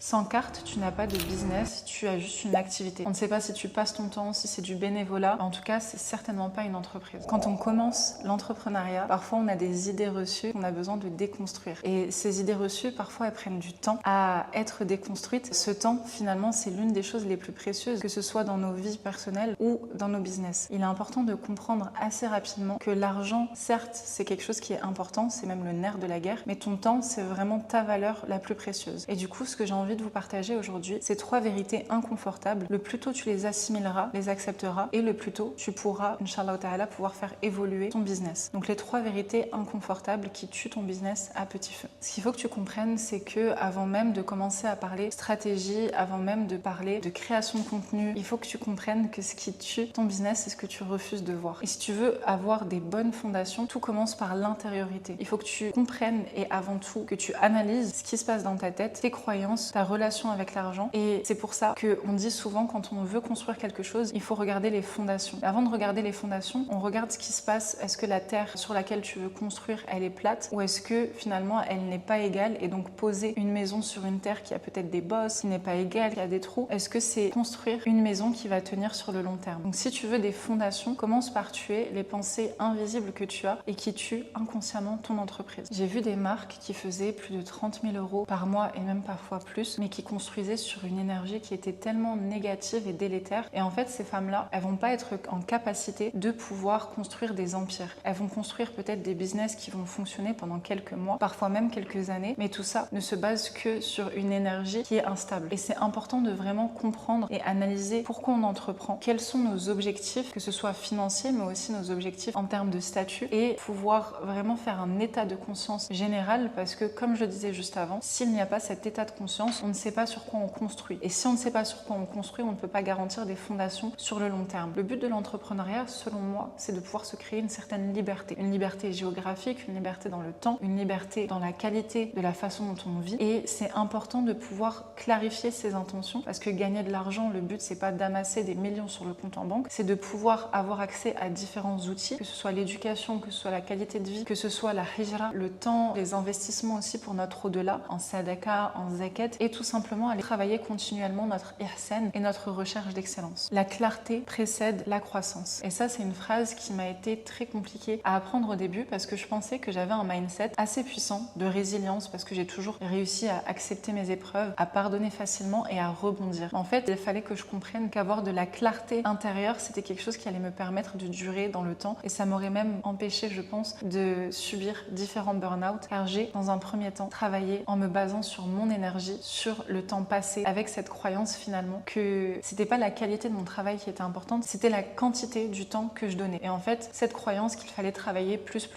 Sans carte, tu n'as pas de business, tu as juste une activité. On ne sait pas si tu passes ton temps, si c'est du bénévolat. En tout cas, c'est certainement pas une entreprise. Quand on commence l'entrepreneuriat, parfois on a des idées reçues qu'on a besoin de déconstruire. Et ces idées reçues, parfois, elles prennent du temps à être déconstruites. Ce temps, finalement, c'est l'une des choses les plus précieuses, que ce soit dans nos vies personnelles ou dans nos business. Il est important de comprendre assez rapidement que l'argent, certes, c'est quelque chose qui est important, c'est même le nerf de la guerre, mais ton temps, c'est vraiment ta valeur la plus précieuse. Et du coup, ce que j'ai envie de vous partager aujourd'hui, c'est 3 vérités inconfortables. Le plus tôt tu les assimileras, les accepteras, et le plus tôt tu pourras, Inch'Allah ta'ala, pouvoir faire évoluer ton business. Donc les 3 vérités inconfortables qui tuent ton business à petit feu. Ce qu'il faut que tu comprennes, c'est que avant même de commencer à parler stratégie, avant même de parler de création de contenu, il faut que tu comprennes que ce qui tue ton business, c'est ce que tu refuses de voir. Et si tu veux avoir des bonnes fondations, tout commence par l'intériorité. Il faut que tu comprennes et avant tout que tu analyses ce qui se passe dans ta tête, tes croyances, ta relation avec l'argent. Et c'est pour ça qu'on dit souvent, quand on veut construire quelque chose, il faut regarder les fondations. Et avant de regarder les fondations, on regarde ce qui se passe. Est-ce que la terre sur laquelle tu veux construire, elle est plate, ou est-ce que finalement elle n'est pas égale, et donc poser une maison sur une terre qui a peut-être des bosses, qui n'est pas égale, qui a des trous, est-ce que c'est construire une maison qui va tenir sur le long terme? Donc si tu veux des fondations, commence par tuer les pensées invisibles que tu as et qui tuent inconsciemment ton entreprise. J'ai vu des marques qui faisaient plus de 30 000 € par mois et même parfois plus, mais qui construisaient sur une énergie qui était tellement négative et délétère. Et en fait, ces femmes-là, elles vont pas être en capacité de pouvoir construire des empires. Elles vont construire peut-être des business qui vont fonctionner pendant quelques mois, parfois même quelques années, mais tout ça ne se base que sur une énergie qui est instable. Et c'est important de vraiment comprendre et analyser pourquoi on entreprend, quels sont nos objectifs, que ce soit financiers, mais aussi nos objectifs en termes de statut, et pouvoir vraiment faire un état de conscience général, parce que comme je le disais juste avant, s'il n'y a pas cet état de conscience, on ne sait pas sur quoi on construit. Et si on ne sait pas sur quoi on construit, on ne peut pas garantir des fondations sur le long terme. Le but de l'entrepreneuriat, selon moi, c'est de pouvoir se créer une certaine liberté. Une liberté géographique, une liberté dans le temps, une liberté dans la qualité de la façon dont on vit. Et c'est important de pouvoir clarifier ses intentions, parce que gagner de l'argent, le but, c'est pas d'amasser des millions sur le compte en banque, c'est de pouvoir avoir accès à différents outils, que ce soit l'éducation, que ce soit la qualité de vie, que ce soit la hijra, le temps, les investissements aussi pour notre au-delà, en sadaka, en zakat, et tout simplement aller travailler continuellement notre ihsan et notre recherche d'excellence. La clarté précède la croissance. Et ça, c'est une phrase qui m'a été très compliquée à apprendre au début, parce que je pensais que j'avais un mindset assez puissant de résilience, parce que j'ai toujours réussi à accepter mes épreuves, à pardonner facilement et à rebondir. En fait, il fallait que je comprenne qu'avoir de la clarté intérieure, c'était quelque chose qui allait me permettre de durer dans le temps, et ça m'aurait même empêché, je pense, de subir différents burn-out, car j'ai, dans un premier temps, travaillé en me basant sur mon énergie, sur le temps passé, avec cette croyance finalement que c'était pas la qualité de mon travail qui était importante, c'était la quantité du temps que je donnais. Et en fait, cette croyance qu'il fallait travailler plus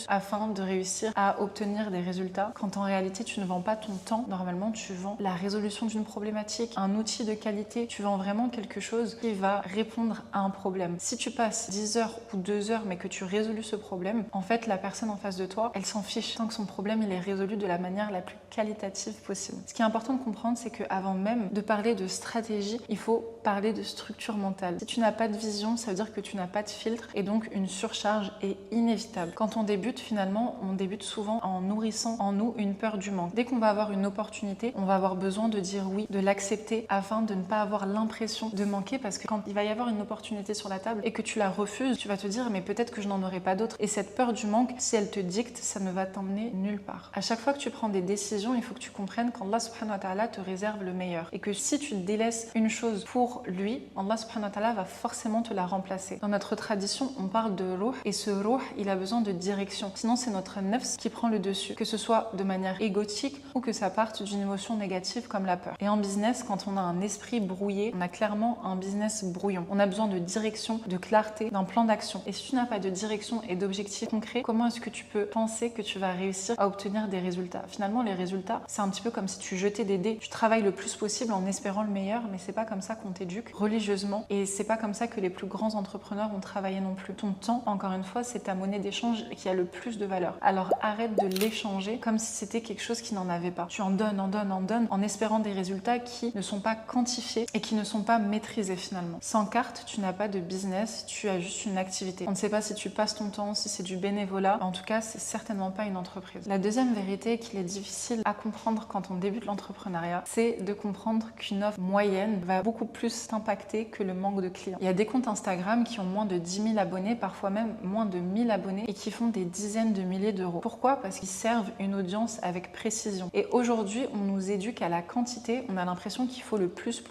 afin de réussir à obtenir des résultats, quand en réalité tu ne vends pas ton temps, normalement tu vends la résolution d'une problématique, un outil de qualité, tu vends vraiment quelque chose qui va répondre à un problème. Si tu passes 10 heures ou 2 heures mais que tu résous ce problème, en fait la personne en face de toi, elle s'en fiche tant que son problème il est résolu de la manière la plus qualitative possible. Ce qui est important de comprendre, c'est qu'avant même de parler de stratégie, il faut parler de structure mentale. Si tu n'as pas de vision, ça veut dire que tu n'as pas de filtre, et donc une surcharge est inévitable. Quand on débute, finalement, on débute souvent en nourrissant en nous une peur du manque. Dès qu'on va avoir une opportunité, on va avoir besoin de dire oui, de l'accepter, afin de ne pas avoir l'impression de manquer, parce que quand il va y avoir une opportunité sur la table et que tu la refuses, tu vas te dire mais peut-être que je n'en aurai pas d'autres. Et cette peur du manque, si elle te dicte, ça ne va t'emmener nulle part. À chaque fois que tu prends des décisions, il faut que tu comprennes qu'Allah subhanahu wa ta'ala te réserve le meilleur, et que si tu délaisses une chose pour lui, Allah subhanahu wa ta'ala va forcément te la remplacer. Dans notre tradition, on parle de ruh, et ce ruh, il a besoin de direction. Sinon, c'est notre nafs qui prend le dessus, que ce soit de manière égotique ou que ça parte d'une émotion négative comme la peur. Et en business, quand on a un esprit brouillé, on a clairement un business brouillon. On a besoin de direction, de clarté, d'un plan d'action. Et si tu n'as pas de direction et d'objectifs concrets, comment est-ce que tu peux penser que tu vas réussir à obtenir des résultats? Finalement, les résultats, c'est un petit peu comme si tu jetais des dés. Tu travailles le plus possible en espérant le meilleur, mais c'est pas comme ça qu'on t'éduque religieusement, et c'est pas comme ça que les plus grands entrepreneurs ont travaillé non plus. Ton temps, encore une fois, c'est ta monnaie d'échange qui a le plus de valeur. Alors arrête de l'échanger comme si c'était quelque chose qui n'en avait pas. Tu en donnes, en espérant des résultats qui ne sont pas quantifiés et qui ne sont pas maîtrisés finalement. Sans carte, tu n'as pas de business, tu as juste une activité. On ne sait pas si tu passes ton temps, si c'est du bénévolat. En tout cas, c'est certainement pas une entreprise. La deuxième vérité qu'il est difficile à comprendre quand on débute l'entrepreneuriat, l'entrepreneuriat, c'est de comprendre qu'une offre moyenne va beaucoup plus t'impacter que le manque de clients. Il y a des comptes Instagram qui ont moins de 10 000 abonnés, parfois même moins de 1000 abonnés et qui font des dizaines de milliers d'euros. Pourquoi? Parce qu'ils servent une audience avec précision. Et aujourd'hui, on nous éduque à la quantité. On a l'impression qu'il faut le plus,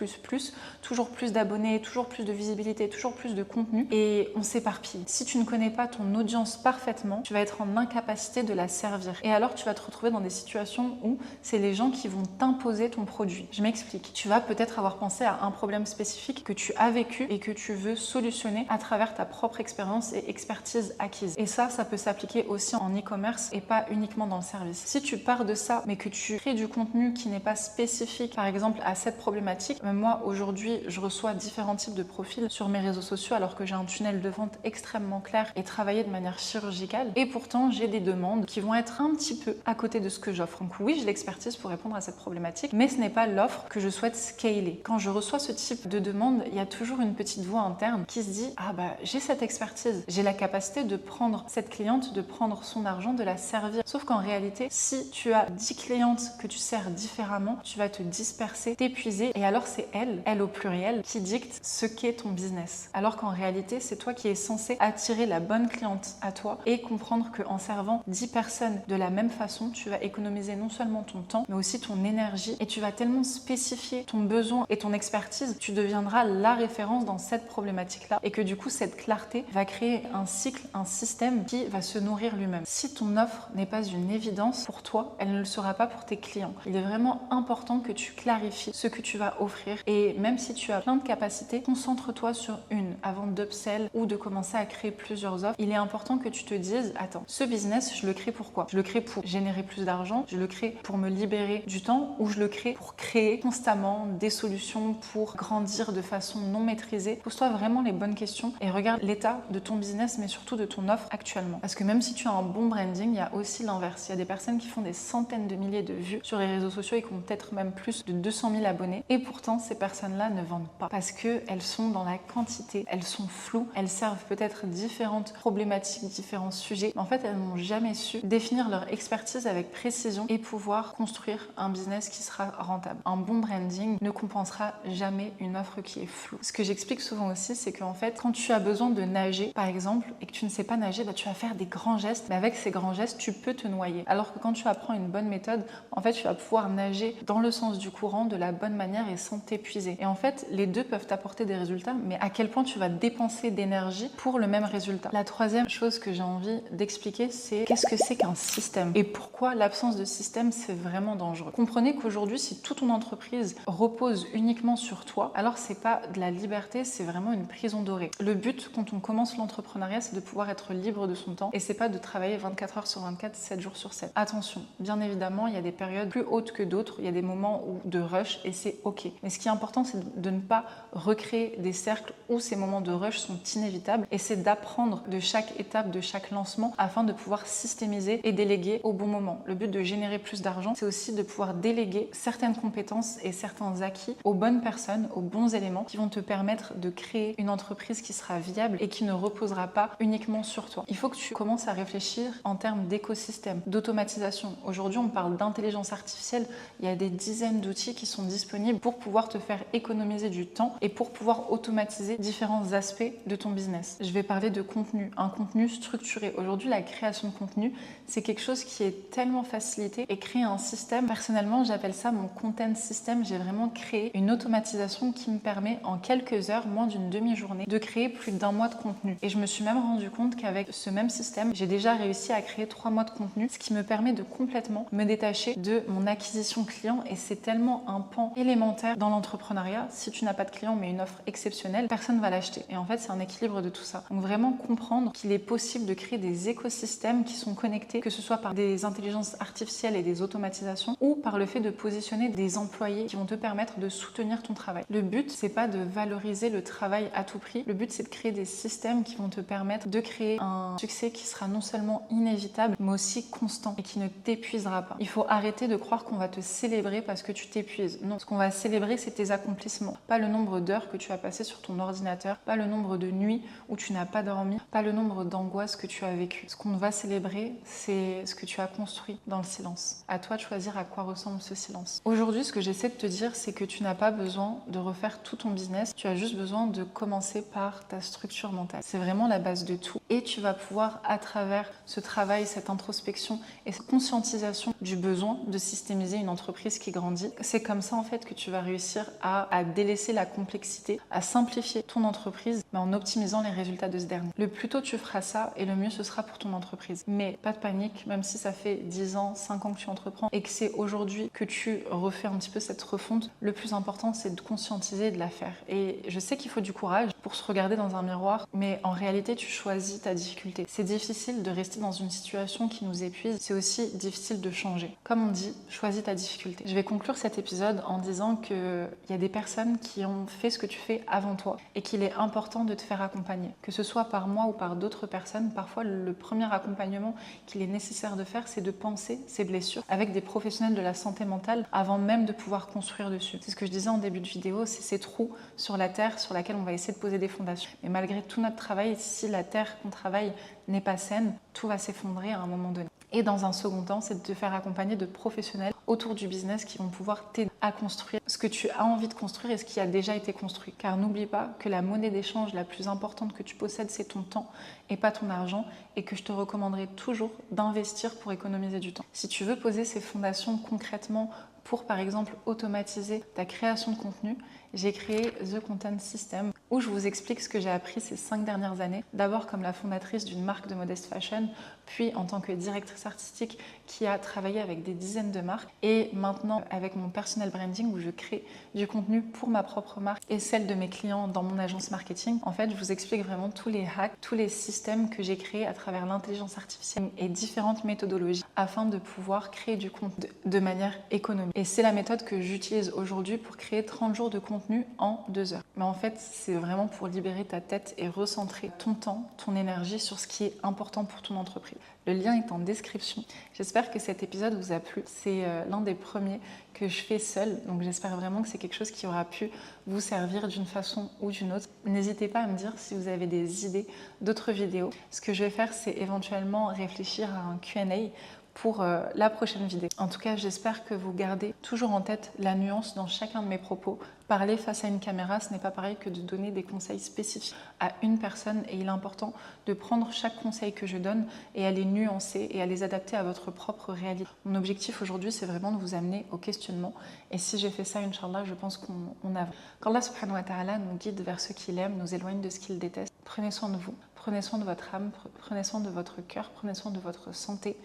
toujours plus d'abonnés, toujours plus de visibilité, toujours plus de contenu et on s'éparpille. Si tu ne connais pas ton audience parfaitement, tu vas être en incapacité de la servir. Et alors, tu vas te retrouver dans des situations où c'est les gens qui vont t'imposer ton produit. Je m'explique. Tu vas peut-être avoir pensé à un problème spécifique que tu as vécu et que tu veux solutionner à travers ta propre expérience et expertise acquise. Et ça peut s'appliquer aussi en e-commerce et pas uniquement dans le service. Si tu pars de ça, mais que tu crées du contenu qui n'est pas spécifique, par exemple, à cette problématique, même moi, aujourd'hui, je reçois différents types de profils sur mes réseaux sociaux alors que j'ai un tunnel de vente extrêmement clair et travaillé de manière chirurgicale. Et pourtant, j'ai des demandes qui vont être un petit peu à côté de ce que j'offre. Donc oui, j'ai l'expertise pour répondre à cette problématique, mais ce n'est pas l'offre que je souhaite scaler. Quand je reçois ce type de demande, il y a toujours une petite voix interne qui se dit « Ah bah, j'ai cette expertise, j'ai la capacité de prendre cette cliente, de prendre son argent, de la servir. » Sauf qu'en réalité, si tu as 10 clientes que tu sers différemment, tu vas te disperser, t'épuiser, et alors c'est elle au pluriel, qui dicte ce qu'est ton business. Alors qu'en réalité, c'est toi qui es censé attirer la bonne cliente à toi et comprendre qu'en servant 10 personnes de la même façon, tu vas économiser non seulement ton temps, mais aussi ton énergie, et tu vas tellement spécifier ton besoin et ton expertise, tu deviendras la référence dans cette problématique-là, et que du coup, cette clarté va créer un cycle, un système qui va se nourrir lui-même. Si ton offre n'est pas une évidence pour toi, elle ne le sera pas pour tes clients. Il est vraiment important que tu clarifies ce que tu vas offrir, et même si tu as plein de capacités, concentre-toi sur une avant d'upsell ou de commencer à créer plusieurs offres. Il est important que tu te dises, attends, ce business, je le crée pourquoi? Je le crée pour générer plus d'argent, je le crée pour me libérer du temps, ou je le crée pour créer constamment des solutions pour grandir de façon non maîtrisée? Pose-toi vraiment les bonnes questions et regarde l'état de ton business, mais surtout de ton offre actuellement. Parce que même si tu as un bon branding, il y a aussi l'inverse. Il y a des personnes qui font des centaines de milliers de vues sur les réseaux sociaux et qui ont peut-être même plus de 200 000 abonnés. Et pourtant, ces personnes-là ne vendent pas parce qu'elles sont dans la quantité, elles sont floues, elles servent peut-être différentes problématiques, différents sujets. Mais en fait, elles n'ont jamais su définir leur expertise avec précision et pouvoir construire un business qui sera rentable. Un bon branding ne compensera jamais une offre qui est floue. Ce que j'explique souvent aussi, c'est qu'en fait, quand tu as besoin de nager, par exemple, et que tu ne sais pas nager, bah, tu vas faire des grands gestes, mais avec ces grands gestes, tu peux te noyer. Alors que quand tu apprends une bonne méthode, en fait, tu vas pouvoir nager dans le sens du courant de la bonne manière et sans t'épuiser. Et en fait, les deux peuvent t'apporter des résultats, mais à quel point tu vas dépenser d'énergie pour le même résultat. La troisième chose que j'ai envie d'expliquer, c'est qu'est-ce que c'est qu'un système et pourquoi l'absence de système, c'est vraiment dangereux. Comprenez qu'aujourd'hui, si toute ton entreprise repose uniquement sur toi, alors c'est pas de la liberté, c'est vraiment une prison dorée. Le but, quand on commence l'entrepreneuriat, c'est de pouvoir être libre de son temps et c'est pas de travailler 24 heures sur 24, 7 jours sur 7. Attention, bien évidemment, il y a des périodes plus hautes que d'autres, il y a des moments de rush et c'est ok. Mais ce qui est important, c'est de ne pas recréer des cercles où ces moments de rush sont inévitables et c'est d'apprendre de chaque étape, de chaque lancement afin de pouvoir systémiser et déléguer au bon moment. Le but de générer plus d'argent, c'est aussi de pouvoir déléguer certaines compétences et certains acquis aux bonnes personnes, aux bons éléments qui vont te permettre de créer une entreprise qui sera viable et qui ne reposera pas uniquement sur toi. Il faut que tu commences à réfléchir en termes d'écosystème, d'automatisation. Aujourd'hui, on parle d'intelligence artificielle. Il y a des dizaines d'outils qui sont disponibles pour pouvoir te faire économiser du temps et pour pouvoir automatiser différents aspects de ton business. Je vais parler de contenu, un contenu structuré. Aujourd'hui, la création de contenu, c'est quelque chose qui est tellement facilité et créer un système. Personnellement, j'appelle ça mon content system. J'ai vraiment créé une automatisation qui me permet en quelques heures, moins d'une demi-journée, de créer plus d'1 mois de contenu. Et je me suis même rendu compte qu'avec ce même système, j'ai déjà réussi à créer 3 mois de contenu, ce qui me permet de complètement me détacher de mon acquisition client. Et c'est tellement un pan élémentaire dans l'entrepreneuriat. Si tu n'as pas de client mais une offre exceptionnelle, personne ne va l'acheter. Et en fait, c'est un équilibre de tout ça. Donc vraiment comprendre qu'il est possible de créer des écosystèmes qui sont connectés, que ce soit par des intelligences artificielles et des automatisations ou par le fait de positionner des employés qui vont te permettre de soutenir ton travail. Le but, c'est pas de valoriser le travail à tout prix. Le but, c'est de créer des systèmes qui vont te permettre de créer un succès qui sera non seulement inévitable, mais aussi constant et qui ne t'épuisera pas. Il faut arrêter de croire qu'on va te célébrer parce que tu t'épuises. Non, ce qu'on va célébrer, c'est tes accomplissements. Pas le nombre d'heures que tu as passé sur ton ordinateur, pas le nombre de nuits où tu n'as pas dormi, pas le nombre d'angoisses que tu as vécues. Ce qu'on va célébrer, c'est ce que tu as construit dans le silence. À toi de choisir à quoi ressemble ce silence. Aujourd'hui, ce que j'essaie de te dire, c'est que tu n'as pas besoin de refaire tout ton business. Tu as juste besoin de commencer par ta structure mentale. C'est vraiment la base de tout. Et tu vas pouvoir, à travers ce travail, cette introspection et cette conscientisation du besoin de systémiser une entreprise qui grandit, c'est comme ça en fait que tu vas réussir à délaisser la complexité, à simplifier ton entreprise, mais en optimisant les résultats de ce dernier. Le plus tôt tu feras ça, et le mieux ce sera pour ton entreprise. Mais pas de panique, même si ça fait 10 ans, 5 ans que tu entreprends et que c'est aujourd'hui que tu refais un petit peu cette refonte, le plus important c'est de conscientiser et de la faire. Et je sais qu'il faut du courage pour se regarder dans un miroir, mais en réalité tu choisis ta difficulté. C'est difficile de rester dans une situation qui nous épuise, c'est aussi difficile de changer. Comme on dit, choisis ta difficulté. Je vais conclure cet épisode en disant qu'il y a des personnes qui ont fait ce que tu fais avant toi et qu'il est important de te faire accompagner. Que ce soit par moi ou par d'autres personnes, parfois le premier accompagnement qu'il est nécessaire de faire, c'est de penser ses blessures avec des professionnels de la santé mentale avant même de pouvoir construire dessus. C'est ce que je disais en début de vidéo, c'est ces trous sur la terre sur laquelle on va essayer de poser des fondations. Mais malgré tout notre travail, si la terre qu'on travaille n'est pas saine, tout va s'effondrer à un moment donné. Et dans un second temps, c'est de te faire accompagner de professionnels autour du business qui vont pouvoir t'aider à construire ce que tu as envie de construire et ce qui a déjà été construit. Car n'oublie pas que la monnaie d'échange la plus importante que tu possèdes, c'est ton temps et pas ton argent, et que je te recommanderais toujours d'investir pour économiser du temps. Si tu veux poser ces fondations concrètement pour, par exemple, automatiser ta création de contenu, j'ai créé The Content System où je vous explique ce que j'ai appris ces 5 dernières années. D'abord comme la fondatrice d'une marque de modest fashion, puis en tant que directrice artistique qui a travaillé avec des dizaines de marques, et maintenant avec mon personal branding où je crée du contenu pour ma propre marque et celle de mes clients dans mon agence marketing. En fait, je vous explique vraiment tous les hacks, tous les systèmes que j'ai créés à travers l'intelligence artificielle et différentes méthodologies afin de pouvoir créer du contenu de manière économique. Et c'est la méthode que j'utilise aujourd'hui pour créer 30 jours de contenu en 2 heures. Mais en fait, c'est vraiment pour libérer ta tête et recentrer ton temps, ton énergie sur ce qui est important pour ton entreprise. Le lien est en description. J'espère que cet épisode vous a plu. C'est l'un des premiers que je fais seule, donc j'espère vraiment que c'est quelque chose qui aura pu vous servir d'une façon ou d'une autre. N'hésitez pas à me dire si vous avez des idées d'autres vidéos. Ce que je vais faire, c'est éventuellement réfléchir à un Q&A pour la prochaine vidéo. En tout cas, j'espère que vous gardez toujours en tête la nuance dans chacun de mes propos. Parler face à une caméra, ce n'est pas pareil que de donner des conseils spécifiques à une personne, et il est important de prendre chaque conseil que je donne et à les nuancer et à les adapter à votre propre réalité. Mon objectif aujourd'hui, c'est vraiment de vous amener au questionnement, et si j'ai fait ça, Inch'Allah, je pense qu'on avance. Qu'Allah subhanahu wa ta'ala nous guide vers ce qu'il aime, nous éloigne de ce qu'il déteste. Prenez soin de vous, prenez soin de votre âme, prenez soin de votre cœur, prenez soin de votre santé,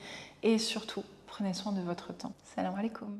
et surtout, prenez soin de votre temps. Salam alaikum.